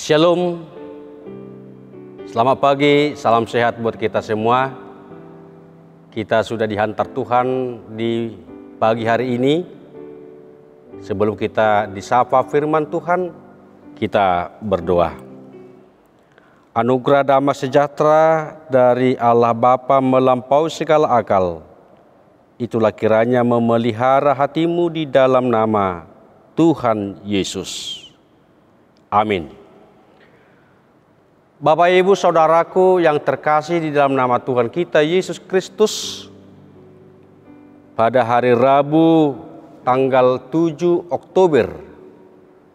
Shalom, selamat pagi, salam sehat buat kita semua. Kita sudah dihantar Tuhan di pagi hari ini. Sebelum kita disapa firman Tuhan, kita berdoa. Anugerah damai sejahtera dari Allah Bapa melampaui segala akal. Itulah kiranya memelihara hatimu di dalam nama Tuhan Yesus. Amin. Bapak, Ibu, Saudaraku yang terkasih di dalam nama Tuhan kita Yesus Kristus, pada hari Rabu tanggal 7 Oktober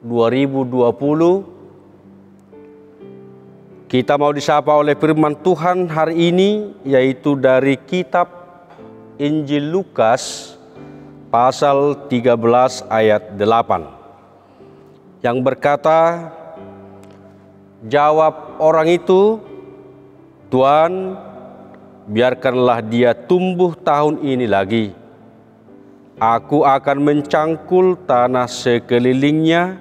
2020, kita mau disapa oleh firman Tuhan hari ini, yaitu dari kitab Injil Lukas pasal 13 ayat 8 yang berkata, jawab orang itu, "Tuan, biarkanlah dia tumbuh tahun ini lagi. Aku akan mencangkul tanah sekelilingnya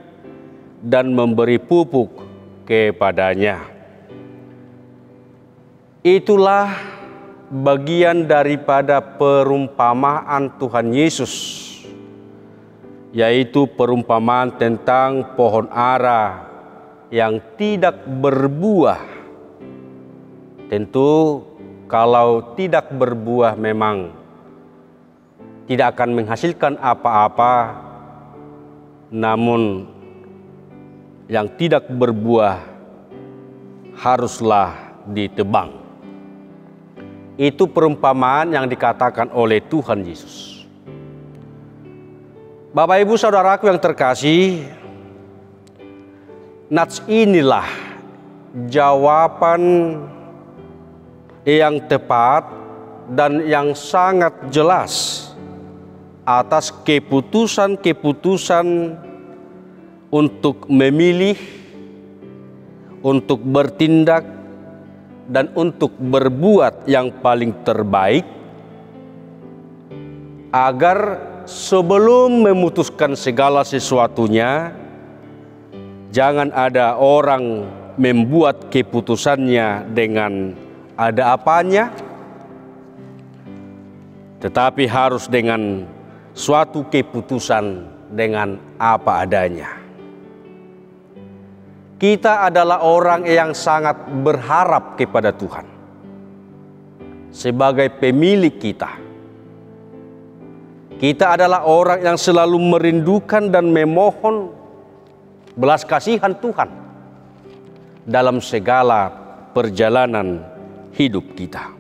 dan memberi pupuk kepadanya." Itulah bagian daripada perumpamaan Tuhan Yesus, yaitu perumpamaan tentang pohon ara yang tidak berbuah. Tentu kalau tidak berbuah memang tidak akan menghasilkan apa-apa, namun yang tidak berbuah haruslah ditebang. Itu perumpamaan yang dikatakan oleh Tuhan Yesus. Bapak, Ibu, Saudaraku yang terkasih, nats inilah jawaban yang tepat dan yang sangat jelas atas keputusan-keputusan untuk memilih, untuk bertindak, dan untuk berbuat yang paling terbaik, agar sebelum memutuskan segala sesuatunya, jangan ada orang membuat keputusannya dengan ada apanya, tetapi harus dengan suatu keputusan dengan apa adanya. Kita adalah orang yang sangat berharap kepada Tuhan sebagai pemilik kita. Kita adalah orang yang selalu merindukan dan memohon belas kasihan Tuhan dalam segala perjalanan hidup kita.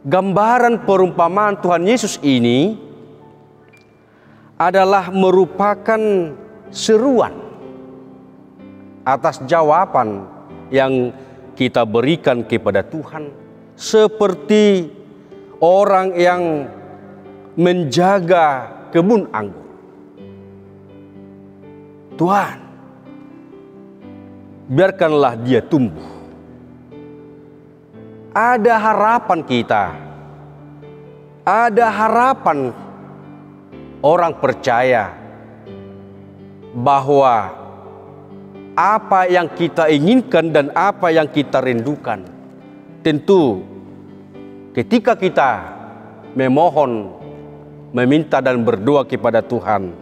Gambaran perumpamaan Tuhan Yesus ini adalah merupakan seruan atas jawaban yang kita berikan kepada Tuhan, seperti orang yang menjaga kebun anggur. Tuhan, biarkanlah dia tumbuh. Ada harapan kita, ada harapan orang percaya bahwa apa yang kita inginkan dan apa yang kita rindukan, tentu ketika kita memohon, meminta dan berdoa kepada Tuhan,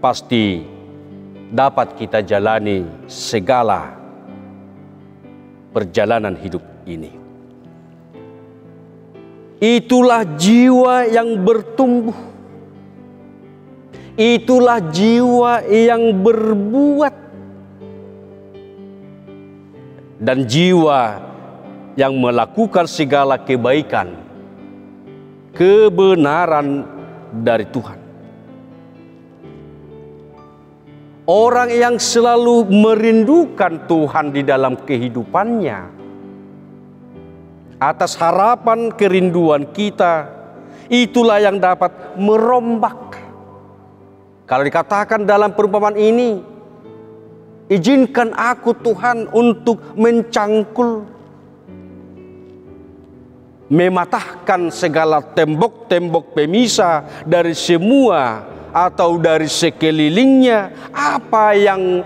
pasti dapat kita jalani segala perjalanan hidup ini. Itulah jiwa yang bertumbuh. Itulah jiwa yang berbuat. Dan jiwa yang melakukan segala kebaikan, kebenaran dari Tuhan. Orang yang selalu merindukan Tuhan di dalam kehidupannya, atas harapan kerinduan kita, itulah yang dapat merombak. Kalau dikatakan dalam perumpamaan ini, izinkan aku Tuhan untuk mencangkul, mematahkan segala tembok-tembok pemisah dari semua atau dari sekelilingnya, apa yang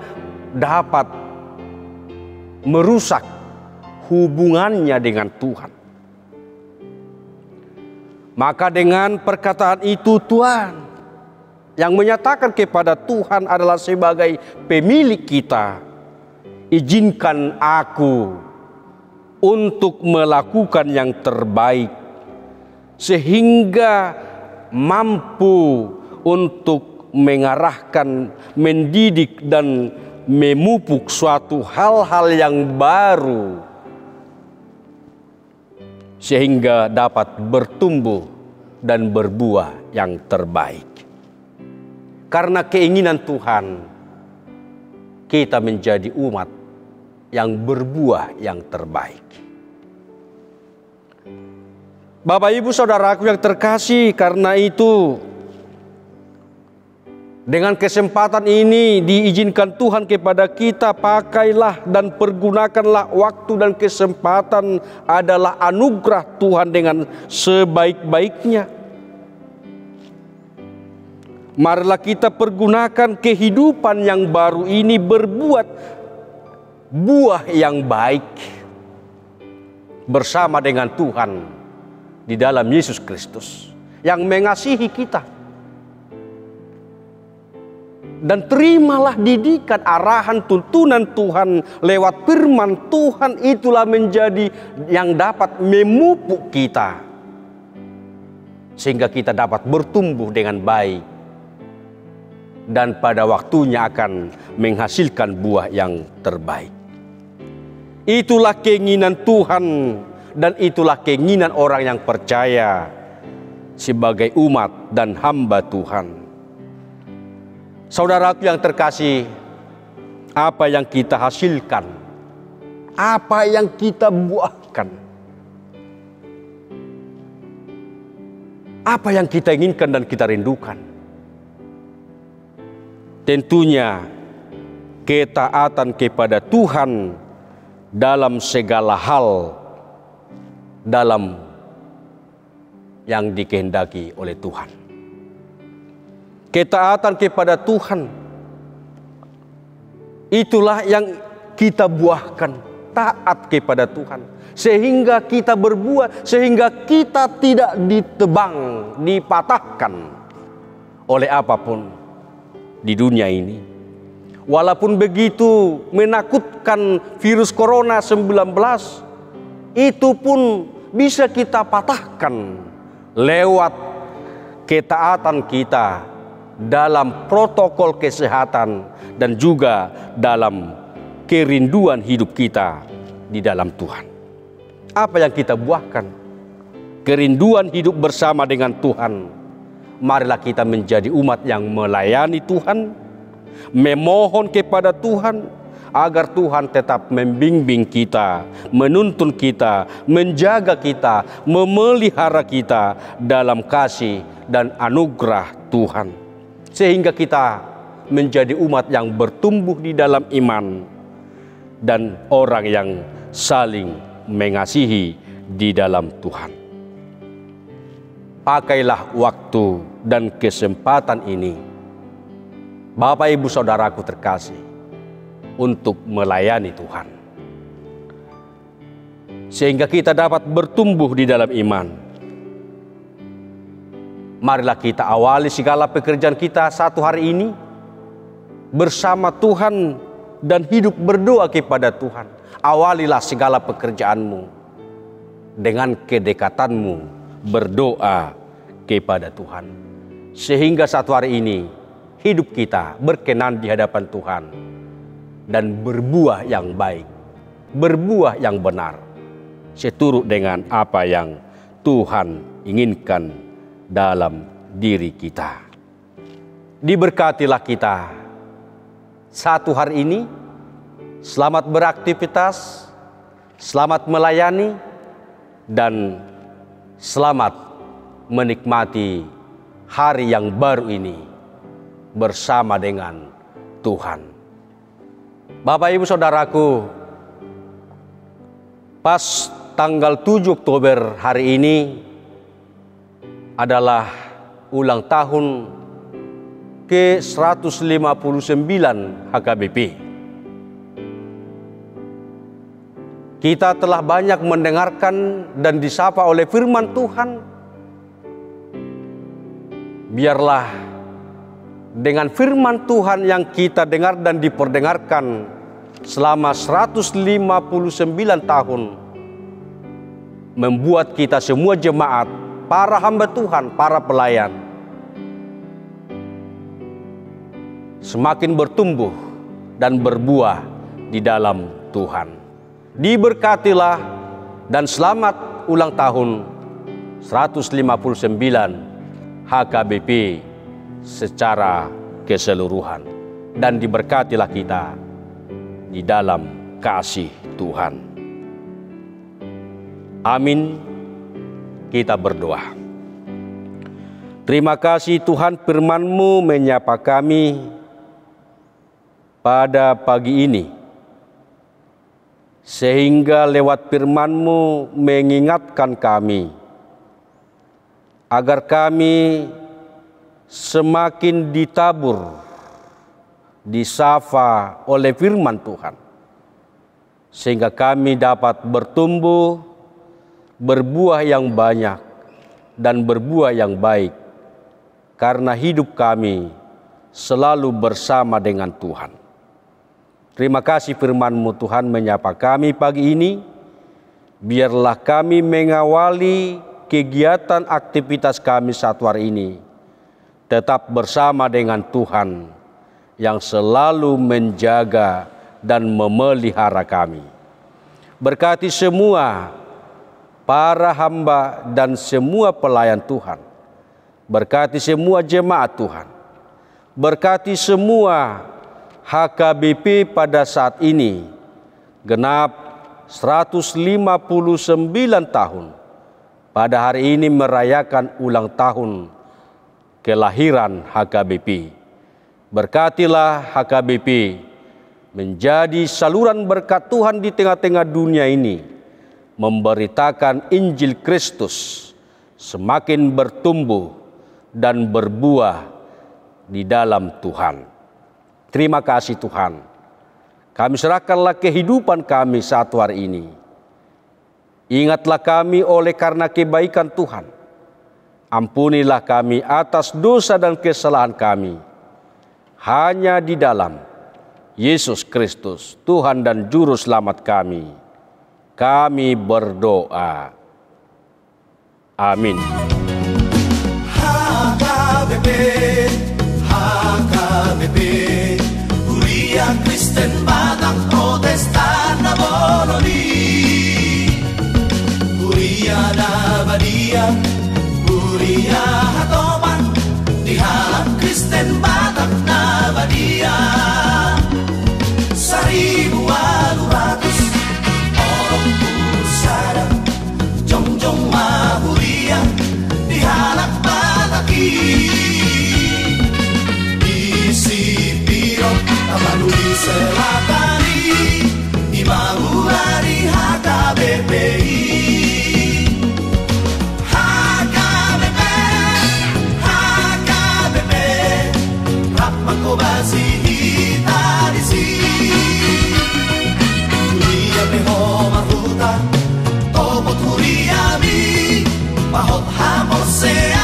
dapat merusak hubungannya dengan Tuhan. Maka dengan perkataan itu Tuhan yang menyatakan kepada Tuhan adalah sebagai pemilik kita, izinkan aku untuk melakukan yang terbaik sehingga mampu untuk mengarahkan, mendidik dan memupuk suatu hal-hal yang baru sehingga dapat bertumbuh dan berbuah yang terbaik. Karena keinginan Tuhan, kita menjadi umat yang berbuah yang terbaik. Bapak Ibu Saudaraku yang terkasih, karena itu dengan kesempatan ini diizinkan Tuhan kepada kita, pakailah dan pergunakanlah waktu dan kesempatan adalah anugerah Tuhan dengan sebaik-baiknya. Marilah kita pergunakan kehidupan yang baru ini berbuat buah yang baik bersama dengan Tuhan di dalam Yesus Kristus yang mengasihi kita. Dan terimalah didikan, arahan, tuntunan Tuhan lewat firman Tuhan, itulah menjadi yang dapat memupuk kita sehingga kita dapat bertumbuh dengan baik dan pada waktunya akan menghasilkan buah yang terbaik. Itulah keinginan Tuhan dan itulah keinginan orang yang percaya sebagai umat dan hamba Tuhan. Saudaraku yang terkasih, apa yang kita hasilkan, apa yang kita buahkan, apa yang kita inginkan dan kita rindukan, tentunya ketaatan kepada Tuhan dalam segala hal dalam yang dikehendaki oleh Tuhan. Ketaatan kepada Tuhan, itulah yang kita buahkan, taat kepada Tuhan. Sehingga kita berbuah, sehingga kita tidak ditebang, dipatahkan oleh apapun di dunia ini. Walaupun begitu menakutkan virus corona 19, itu pun bisa kita patahkan lewat ketaatan kita dalam protokol kesehatan dan juga dalam kerinduan hidup kita di dalam Tuhan. Apa yang kita buahkan? Kerinduan hidup bersama dengan Tuhan. Marilah kita menjadi umat yang melayani Tuhan, memohon kepada Tuhan agar Tuhan tetap membimbing kita, menuntun kita, menjaga kita, memelihara kita dalam kasih dan anugerah Tuhan. Sehingga kita menjadi umat yang bertumbuh di dalam iman dan orang yang saling mengasihi di dalam Tuhan. Pakailah waktu dan kesempatan ini, Bapak Ibu Saudaraku terkasih, untuk melayani Tuhan. Sehingga kita dapat bertumbuh di dalam iman. Marilah kita awali segala pekerjaan kita satu hari ini bersama Tuhan dan hidup berdoa kepada Tuhan. Awalilah segala pekerjaanmu dengan kedekatanmu berdoa kepada Tuhan. Sehingga satu hari ini hidup kita berkenan di hadapan Tuhan dan berbuah yang baik, berbuah yang benar, seturut dengan apa yang Tuhan inginkan dalam diri kita. Diberkatilah kita satu hari ini. Selamat beraktivitas, selamat melayani, dan selamat menikmati hari yang baru ini bersama dengan Tuhan. Bapak Ibu Saudaraku, pas tanggal 7 Oktober hari ini adalah ulang tahun ke-159 HKBP. Kita telah banyak mendengarkan dan disapa oleh firman Tuhan. Biarlah dengan firman Tuhan yang kita dengar dan diperdengarkan selama 159 tahun, membuat kita semua jemaat, para hamba Tuhan, para pelayan, semakin bertumbuh dan berbuah di dalam Tuhan. Diberkatilah dan selamat ulang tahun 159 HKBP secara keseluruhan. Dan diberkatilah kita di dalam kasih Tuhan. Amin. Kita berdoa. Terima kasih Tuhan, firman-Mu menyapa kami pada pagi ini, sehingga lewat firman-Mu mengingatkan kami agar kami semakin ditabur, disapa oleh firman Tuhan, sehingga kami dapat bertumbuh, berbuah yang banyak, dan berbuah yang baik, karena hidup kami selalu bersama dengan Tuhan. Terima kasih firman-Mu Tuhan menyapa kami pagi ini. Biarlah kami mengawali kegiatan aktivitas kami satu hari ini tetap bersama dengan Tuhan yang selalu menjaga dan memelihara kami. Berkati semua para hamba dan semua pelayan Tuhan. Berkati semua jemaat Tuhan. Berkati semua HKBP pada saat ini genap 159 tahun. Pada hari ini merayakan ulang tahun kelahiran HKBP. Berkatilah HKBP menjadi saluran berkat Tuhan di tengah-tengah dunia ini, memberitakan Injil Kristus, semakin bertumbuh dan berbuah di dalam Tuhan. Terima kasih Tuhan. Kami serahkanlah kehidupan kami satu hari ini. Ingatlah kami oleh karena kebaikan Tuhan. Ampunilah kami atas dosa dan kesalahan kami. Hanya di dalam Yesus Kristus, Tuhan dan Juru Selamat kami, kami berdoa. Amin. HKBP, HKBP, Huria Kristen Batak Protestan na Boloni, Huria na Badia, Huria Hatoman, Dihalang Kristen Batak na Badia, 1,200 orang pusara, Jongjong Mahuria, Dihalak Bataki, Isipiro, Tamanuli Selatari, Imahulari HKBPI. HKBP, HKBP, Rapakobasi Hitarisi, Huria Beho Maruta, Tobot Huriami, Pahot Hamose